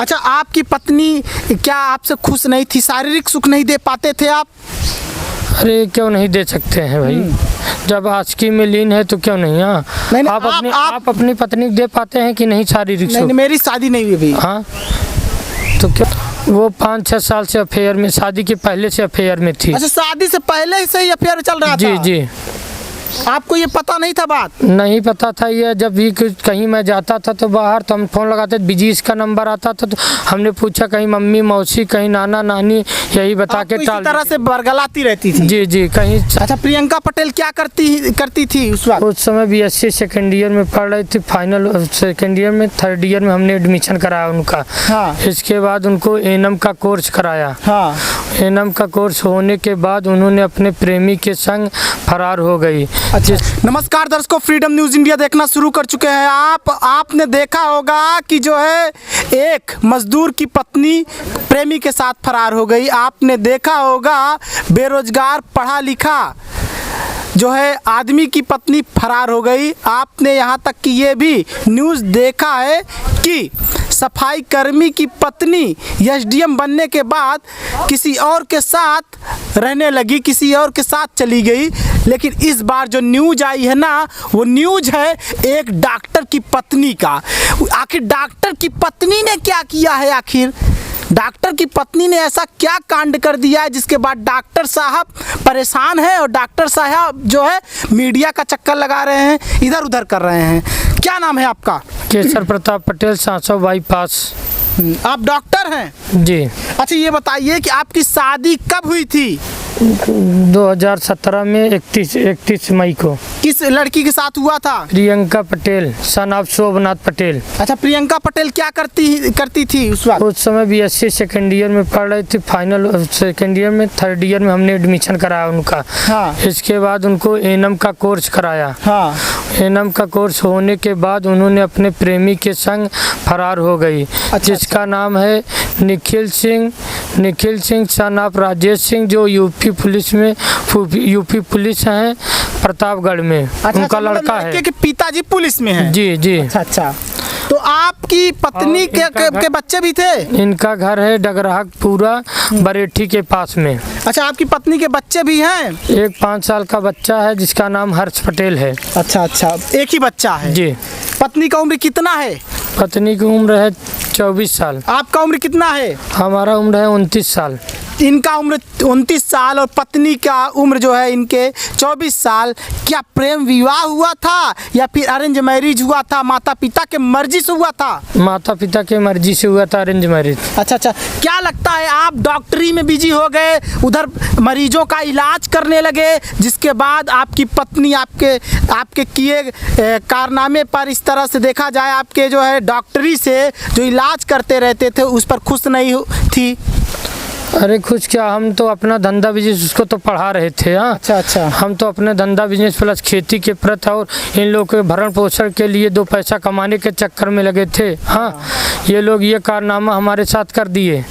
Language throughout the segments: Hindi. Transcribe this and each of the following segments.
अच्छा, आपकी पत्नी क्या आपसे खुश नहीं थी? शारीरिक सुख नहीं दे पाते थे आप? अरे क्यों नहीं दे सकते हैं भाई, जब आशिकी में लीन है तो क्यों नहीं। हाँ, नहीं, आप अपनी पत्नी को दे पाते हैं कि नहीं शारीरिक सुख? नहीं, मेरी शादी नहीं हुई अभी। हाँ, तो क्यों? वो 5-6 साल से अफेयर में, शादी के पहले से अफेयर में थी। अच्छा, शादी से पहले से ही अफेयर चल रहा था? जी जी। आपको ये पता नहीं था बात? नहीं पता था। ये जब भी कहीं मैं जाता था तो बाहर, तो हम फ़ोन लगाते, बिजी इसका नंबर आता था, तो हमने पूछा कहीं मम्मी मौसी कहीं नाना नानी, यही बता के टाल, इसी तरह से बरगलाती रहती थी? जी जी। कहीं अच्छा, प्रियंका पटेल क्या करती थी उस वक्त? उस समय BSc सेकेंड ईयर में पढ़ रही थी, फाइनल सेकेंड ईयर में, थर्ड ईयर में हमने एडमिशन कराया उनका। हाँ। इसके बाद उनको एनम का कोर्स कराया। हाँ। एनम का कोर्स होने के बाद उन्होंने अपने प्रेमी के संग फरार हो गई। अच्छा, नमस्कार दर्शकों, फ्रीडम न्यूज़ इंडिया देखना शुरू कर चुके हैं आपने देखा होगा कि जो है एक मजदूर की पत्नी प्रेमी के साथ फरार हो गई। आपने देखा होगा बेरोजगार पढ़ा लिखा जो है आदमी की पत्नी फरार हो गई। आपने यहाँ तक कि ये भी न्यूज़ देखा है कि सफाई कर्मी की पत्नी SDM बनने के बाद किसी और के साथ रहने लगी, किसी और के साथ चली गई। लेकिन इस बार जो न्यूज़ आई है ना, वो न्यूज़ है एक डॉक्टर की पत्नी का। आखिर डॉक्टर की पत्नी ने क्या किया है? आखिर डॉक्टर की पत्नी ने ऐसा क्या कांड कर दिया है जिसके बाद डॉक्टर साहब परेशान हैं और डॉक्टर साहब जो है मीडिया का चक्कर लगा रहे हैं, इधर उधर कर रहे हैं। क्या नाम है आपका? केसर प्रताप पटेल, 700 बाईपास। आप डॉक्टर हैं? जी। अच्छा, ये बताइए कि आपकी शादी कब हुई थी? 2017 में 31 मई को। किस लड़की के साथ हुआ था? Priyanka Patel, son of Shobhnath Patel. अच्छा, प्रियंका पटेल क्या करती थी उस वक्त? उस समय BSc सेकेंड ईयर में पढ़ रही थी, फाइनल सेकेंड ईयर में, थर्ड ईयर में हमने एडमिशन कराया उनका। हाँ। इसके बाद उनको एनम का कोर्स कराया। हाँ। एनम का कोर्स होने के बाद उन्होंने अपने प्रेमी के संग फरार हो गई। जिसका नाम है निखिल सिंह सन ऑफ राजेश सिंह, जो यूपी पुलिस हैं प्रतापगढ़ में। उनका लड़का है। कि पिताजी पुलिस में है? जी जी। अच्छा, तो आपकी पत्नी के बच्चे भी थे? इनका घर है डगराहपुरा बरेठी के पास में। अच्छा, आपकी पत्नी के बच्चे भी हैं? एक 5 साल का बच्चा है जिसका नाम हर्ष पटेल है। अच्छा, एक ही बच्चा है? जी। पत्नी का उम्र कितना है? पत्नी की उम्र है 24 साल। आपका उम्र कितना है? हमारा उम्र है 29 साल। इनका उम्र 29 साल और पत्नी का उम्र जो है इनके 24 साल। क्या प्रेम विवाह हुआ था या फिर अरेंज मैरिज हुआ था? माता पिता के मर्जी से हुआ था? माता पिता के मर्जी से हुआ था, अरेंज मैरिज। अच्छा, क्या लगता है, आप डॉक्टरी में बिजी हो गए, उधर मरीजों का इलाज करने लगे, जिसके बाद आपकी पत्नी आपके किए कारनामे पर, इस तरह से देखा जाए आपके जो है डॉक्टरी से जो इलाज करते रहते थे उस पर खुश नहीं थी? अरे खुश क्या, हम तो अपना धंधा बिजनेस, उसको तो पढ़ा रहे थे। हाँ। अच्छा। हम तो अपने धंधा बिजनेस प्लस खेती के प्रति और इन लोगों के भरण पोषण के लिए 2 पैसा कमाने के चक्कर में लगे थे। हाँ, ये लोग ये कारनामा हमारे साथ कर दिए।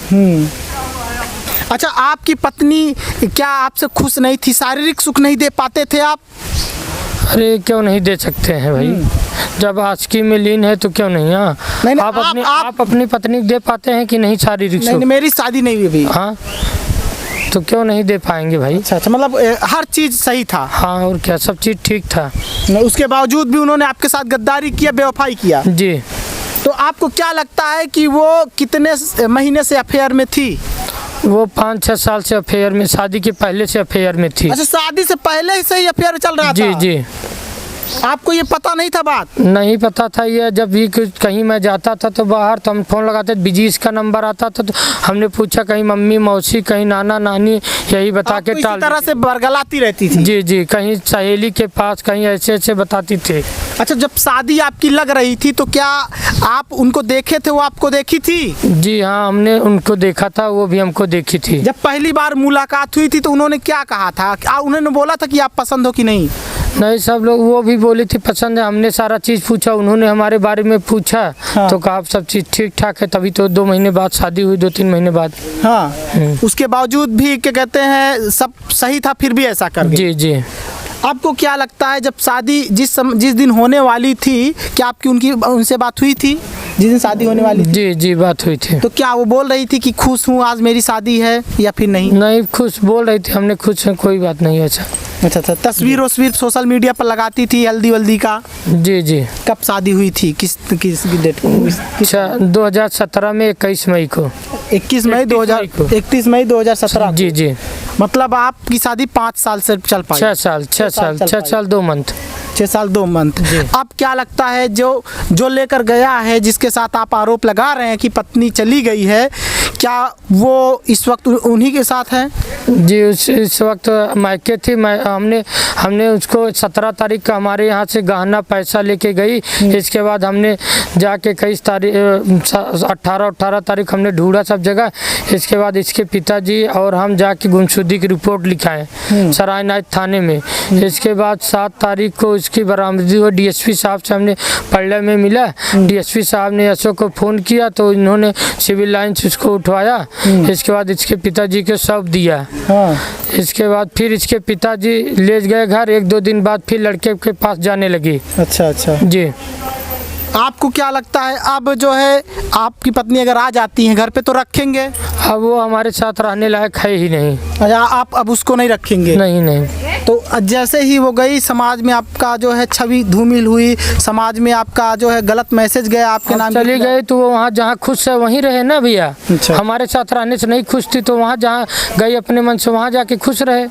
अच्छा, आपकी पत्नी क्या आपसे खुश नहीं थी? शारीरिक सुख नहीं दे पाते थे आप? अरे क्यों नहीं दे सकते हैं भाई, जब आशिकी में लीन है तो क्यों नहीं। हाँ, नहीं, आप अपनी पत्नी को दे पाते हैं कि नहीं शारीरिक सुख? नहीं, मेरी शादी नहीं हुई अभी। हाँ, तो क्यों नहीं दे पाएंगे भाई? अच्छा, मतलब हर चीज़ सही था? हाँ, और क्या, सब चीज़ ठीक था। उसके बावजूद भी उन्होंने आपके साथ गद्दारी किया, बेवफाई किया? जी। तो आपको क्या लगता है कि वो कितने महीने से अफेयर में थी? वो 5-6 साल से अफेयर में, शादी के पहले से अफेयर में थी। अच्छा, शादी से पहले से ही अफेयर चल रहा था? जी जी। आपको ये पता नहीं था बात? नहीं पता था। ये जब भी कहीं मैं जाता था तो बाहर, तो हम फ़ोन लगाते, बिजी इसका नंबर आता था, तो हमने पूछा कहीं मम्मी मौसी कहीं नाना नानी, यही बता के टाल, इसी तरह से बरगलाती रहती थी? जी जी। कहीं सहेली के पास, कहीं ऐसे बताती थे। अच्छा, जब शादी आपकी लग रही थी तो क्या आप उनको देखे थे, वो आपको देखी थी? जी हाँ, हमने उनको देखा था, वो भी हमको देखी थी। जब पहली बार मुलाकात हुई थी तो उन्होंने क्या कहा था? उन्होंने बोला था कि आप पसंद हो कि नहीं? नहीं, सब लोग, वो भी बोली थी पसंद है। हमने सारा चीज़ पूछा, उन्होंने हमारे बारे में पूछा। हाँ। तो कहा सब चीज़ ठीक ठाक है, तभी तो 2 महीने बाद शादी हुई, 2-3 महीने बाद। हाँ। उसके बावजूद भी क्या कहते हैं, सब सही था, फिर भी ऐसा कर गए? जी जी। आपको क्या लगता है, जब शादी जिस दिन होने वाली थी, क्या आपकी उनसे बात हुई थी? जिस दिन शादी होने वाली थी? जी जी बात हुई थी। तो क्या वो बोल रही थी कि खुश हूँ आज मेरी शादी है या फिर नहीं? नहीं खुश बोल रही थी, हमने खुश हैं, कोई बात नहीं है। अच्छा, तस्वीर वस्वीर सोशल मीडिया पर लगाती थी हल्दी वल्दी का? जी जी। कब शादी हुई थी, किस डेट को? 2017 में 21 मई को। 21 मई 2017। जी जी। मतलब आपकी शादी 5 साल से चल पाई? 6 साल 2 मंथ। 6 साल 2 मंथ। अब क्या लगता है जो लेकर गया है, जिसके साथ आप आरोप लगा रहे हैं कि पत्नी चली गई है, क्या वो इस वक्त उन्हीं के साथ है? जी इस वक्त मायके थी। हमने उसको 17 तारीख का हमारे यहाँ से गहना पैसा लेके गई। इसके बाद हमने जाके 18 तारीख हमने ढूंढा सब जगह। इसके बाद इसके पिताजी और हम जाके गुमशुदगी की रिपोर्ट लिखाए सरायनाथ थाने में। इसके बाद 7 तारीख को इसकी बरामदगी हुई। डीएसपी साहब से हमने पल्ले में मिला। डीएसपी साहब ने अशोक को फ़ोन किया तो इन्होंने सिविल लाइन से उसको उठवाया। इसके बाद इसके पिताजी को सौंप दिया। इसके बाद फिर इसके पिताजी ले गए घर। 1-2 दिन बाद फिर लड़के के पास जाने लगी। अच्छा जी। आपको क्या लगता है अब जो है आपकी पत्नी अगर आ जाती है घर पे तो रखेंगे? अब वो हमारे साथ रहने लायक है ही नहीं। अच्छा, आप अब उसको नहीं रखेंगे? नहीं। तो जैसे ही वो गई, समाज में आपका जो है छवि धूमिल हुई, समाज में आपका जो है गलत मैसेज गया आपके नाम। चली गई तो वो वहाँ जहाँ खुश है वहीं रहे ना भैया। अच्छा। हमारे साथ रहने से नहीं खुश थी तो वहाँ जहाँ गई अपने मन से वहाँ जाके खुश रहे।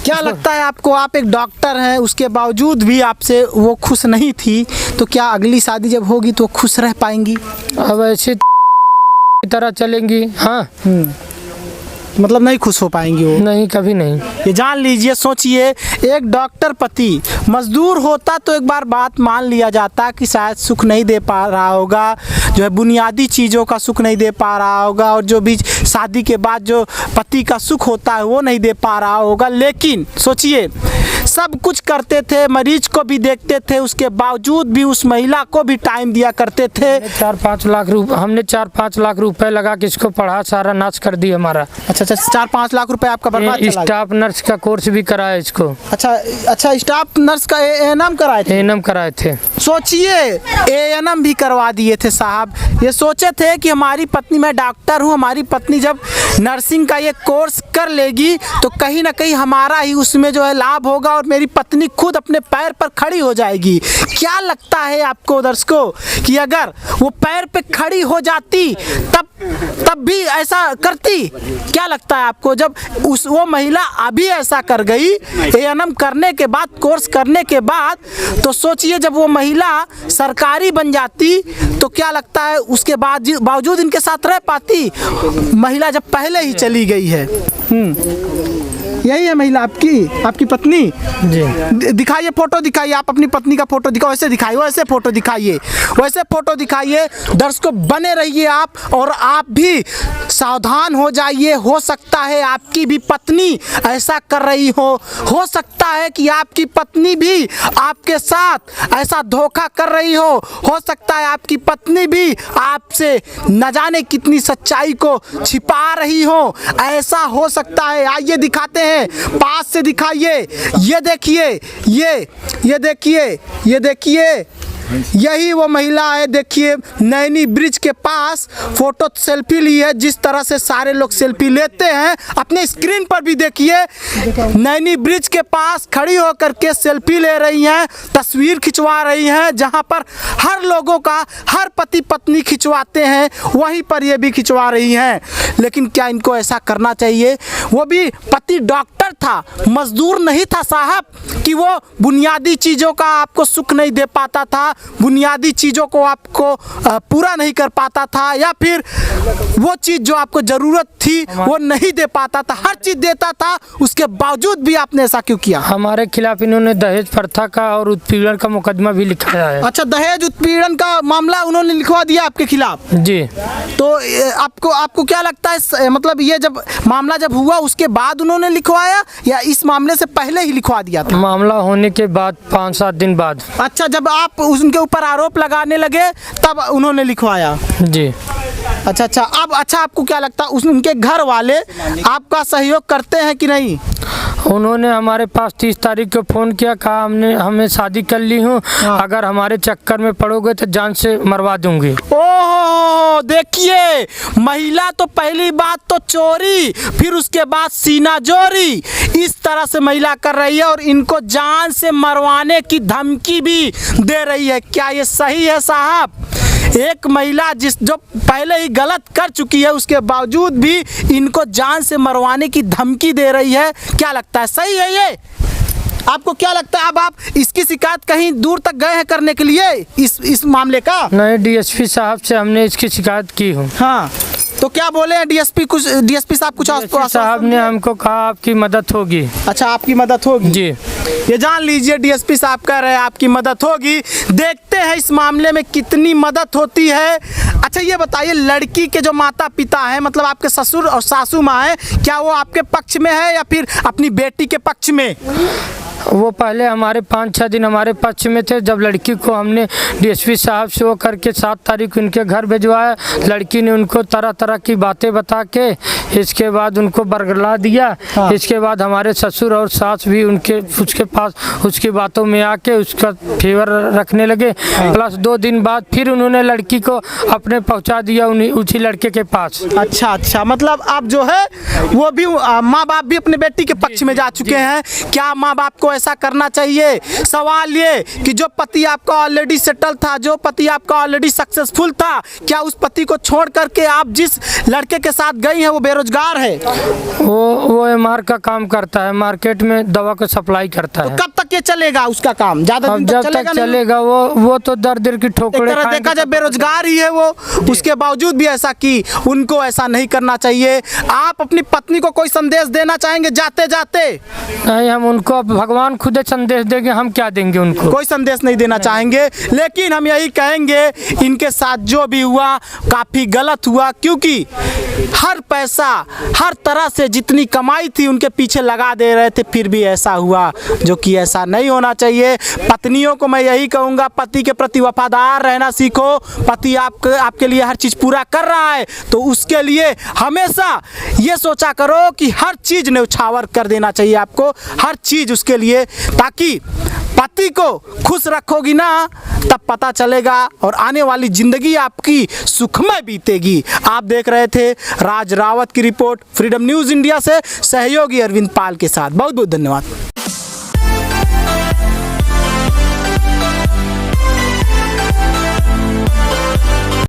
क्या लगता है आपको, आप एक डॉक्टर हैं, उसके बावजूद भी आपसे वो खुश नहीं थी, तो क्या अगली शादी जब होगी तो खुश रह पाएंगी? अब ऐसी तरह चलेंगी। हाँ मतलब नहीं खुश हो पाएंगी वो? नहीं, कभी नहीं। ये जान लीजिए, सोचिए, एक डॉक्टर पति मजदूर होता तो एक बार बात मान लिया जाता कि शायद सुख नहीं दे पा रहा होगा, जो है बुनियादी चीज़ों का सुख नहीं दे पा रहा होगा, और जो भी शादी के बाद जो पति का सुख होता है वो नहीं दे पा रहा होगा। लेकिन सोचिए, सब कुछ करते थे, मरीज को भी देखते थे, उसके बावजूद भी उस महिला को भी टाइम दिया करते थे। 4-5 लाख रुपए हमने 4-5 लाख रुपए लगा के इसको पढ़ा, सारा नाश कर दिया हमारा। अच्छा, 4-5 लाख रुपए आपका बर्बाद चला गया। स्टाफ नर्स का कोर्स भी कराया इसको। अच्छा, स्टाफ नर्स का एएनएम कराए थे? एएनएम कराए थे। सोचिए, एएनएम भी करवा दिए थे साहब। ये सोचे थे कि हमारी पत्नी, मैं डॉक्टर हूँ, हमारी पत्नी जब नर्सिंग का ये कोर्स कर लेगी तो कहीं ना कहीं हमारा ही उसमें जो है लाभ होगा और मेरी पत्नी खुद अपने पैर पर खड़ी हो जाएगी। क्या लगता है आपको दर्शकों कि अगर वो पैर पे खड़ी हो जाती तब भी ऐसा करती? क्या लगता है आपको, जब वो महिला अभी ऐसा कर गई एएनएम करने के बाद, कोर्स करने के बाद, तो सोचिए जब वो महिला सरकारी बन जाती तो क्या लगता है उसके बाद बावजूद इनके साथ रह पाती? महिला जब पहले ही चली गई है। यही है महिला आपकी पत्नी जी। दिखाइए, फोटो दिखाइए, आप अपनी पत्नी का फोटो दिखाओ। वैसे दिखाइए, वैसे फोटो दिखाइए। दर्शकों बने रहिए आप, और आप भी सावधान हो जाइए। हो सकता है आपकी भी पत्नी ऐसा कर रही हो सकता है कि आपकी पत्नी भी आपके साथ ऐसा धोखा कर रही हो सकता है आपकी पत्नी भी आपसे न जाने कितनी सच्चाई को छिपा रही हो, ऐसा हो सकता है। आइए दिखाते हैं, पास से दिखाइए। ये देखिए, यही वो महिला है। देखिए, नैनी ब्रिज के पास फोटो सेल्फी ली है। जिस तरह से सारे लोग सेल्फी लेते हैं, अपने स्क्रीन पर भी देखिए, नैनी ब्रिज के पास खड़ी होकर के सेल्फी ले रही हैं, तस्वीर खिंचवा रही हैं। जहां पर हर लोगों का, हर पति पत्नी खिंचवाते हैं, वहीं पर ये भी खिंचवा रही हैं। लेकिन क्या इनको ऐसा करना चाहिए? वो भी पति डॉक्टर था, मजदूर नहीं था साहब, कि वो बुनियादी चीज़ों का आपको सुख नहीं दे पाता था, बुनियादी चीज़ों को आपको पूरा नहीं कर पाता था, या फिर वो चीज़ जो आपको ज़रूरत थी वो नहीं दे पाता था। हर चीज़ देता था, उसके बावजूद भी आपने ऐसा क्यों किया? हमारे खिलाफ इन्होंने दहेज प्रथा का और उत्पीड़न का मुकदमा भी लिखाया है। अच्छा, दहेज उत्पीड़न का मामला उन्होंने लिखवा दिया आपके खिलाफ? जी। तो आपको क्या लगता है, मतलब ये जब मामला जब हुआ उसके बाद उन्होंने लिखवाया या इस मामले से पहले ही लिखवा दिया था? मामला होने के बाद 5-7 दिन बाद। अच्छा, जब आप उनके ऊपर आरोप लगाने लगे तब उन्होंने लिखवाया? जी। अच्छा, अब आपको क्या लगता है उनके घर वाले आपका सहयोग करते हैं कि नहीं? उन्होंने हमारे पास 30 तारीख को फ़ोन किया, कहा हमें शादी कर ली हूँ, अगर हमारे चक्कर में पड़ोगे तो जान से मरवा दूंगी। ओह, देखिए, महिला तो पहली बात तो चोरी, फिर उसके बाद सीना जोरी, इस तरह से महिला कर रही है और इनको जान से मरवाने की धमकी भी दे रही है। क्या ये सही है साहब? एक महिला जो पहले ही गलत कर चुकी है, उसके बावजूद भी इनको जान से मरवाने की धमकी दे रही है। क्या लगता है, सही है ये? आपको क्या लगता है? अब आप इसकी शिकायत कहीं दूर तक गए हैं करने के लिए इस मामले का? नहीं, डीएसपी साहब से हमने इसकी शिकायत की हूँ। हाँ, तो क्या बोले हैं डीएसपी साहब? कुछ साहब ने हमको कहा आपकी मदद होगी। अच्छा, आपकी मदद होगी जी। ये जान लीजिए, डीएसपी साहब कह रहे हैं आपकी मदद होगी। देखते हैं इस मामले में कितनी मदद होती है। अच्छा, ये बताइए, लड़की के जो माता पिता हैं, मतलब आपके ससुर और सासू माँ हैं, क्या वो आपके पक्ष में है या फिर अपनी बेटी के पक्ष में? वो पहले हमारे 5-6 दिन हमारे पक्ष में थे। जब लड़की को हमने डीएसपी साहब से वो करके 7 तारीख को उनके घर भिजवाया, लड़की ने उनको तरह तरह की बातें बता के इसके बाद उनको बरगला दिया। हाँ। इसके बाद हमारे ससुर और सास भी उसके पास उसकी बातों में आके उसका फेवर रखने लगे। हाँ। प्लस 2 दिन बाद फिर उन्होंने लड़की को अपने पहुंचा दिया उसी लड़के के पास। अच्छा, मतलब आप जो है वो भी माँ बाप भी अपने बेटी के पक्ष में जा चुके हैं। क्या माँ बाप को ऐसा करना चाहिए? सवाल ये कि जो पति आपका ऑलरेडी सेटल था, जो पति आपका ऑलरेडी सक्सेसफुल था, क्या उस पति को छोड़ करके आप जिस लड़के के साथ गई हैं वो बेरोजगार है? वो एमआर का काम करता है, मार्केट में दवा को सप्लाई करता है। तो कब तक ये चलेगा उसका काम? ज्यादा दिन जब तक चलेगा वो तो दर की ठोकरें खाएगा। देखा जब बेरोजगार ही है वो, उसके बावजूद भी ऐसा की, उनको ऐसा नहीं करना चाहिए। आप अपनी पत्नी को कोई संदेश देना चाहेंगे जाते जाते? नहीं, हम उनको भगवान खुद संदेश देंगे, हम क्या देंगे उनको? कोई संदेश नहीं देना चाहेंगे, लेकिन हम यही कहेंगे इनके साथ जो भी हुआ काफ़ी गलत हुआ, क्योंकि हर पैसा हर तरह से जितनी कमाई थी उनके पीछे लगा दे रहे थे, फिर भी ऐसा हुआ, जो कि ऐसा नहीं होना चाहिए। पत्नियों को मैं यही कहूँगा, पति के प्रति वफादार रहना सीखो। पति आपके लिए हर चीज़ पूरा कर रहा है तो उसके लिए हमेशा ये सोचा करो कि हर चीज़ न्यौछावर कर देना चाहिए आपको, हर चीज़ उसके लिए, ताकि पति को खुश रखोगी ना, तब पता चलेगा और आने वाली जिंदगी आपकी सुखमय बीतेगी। आप देख रहे थे राज रावत की रिपोर्ट, फ्रीडम न्यूज़ इंडिया से सहयोगी अरविंद पाल के साथ। बहुत बहुत धन्यवाद।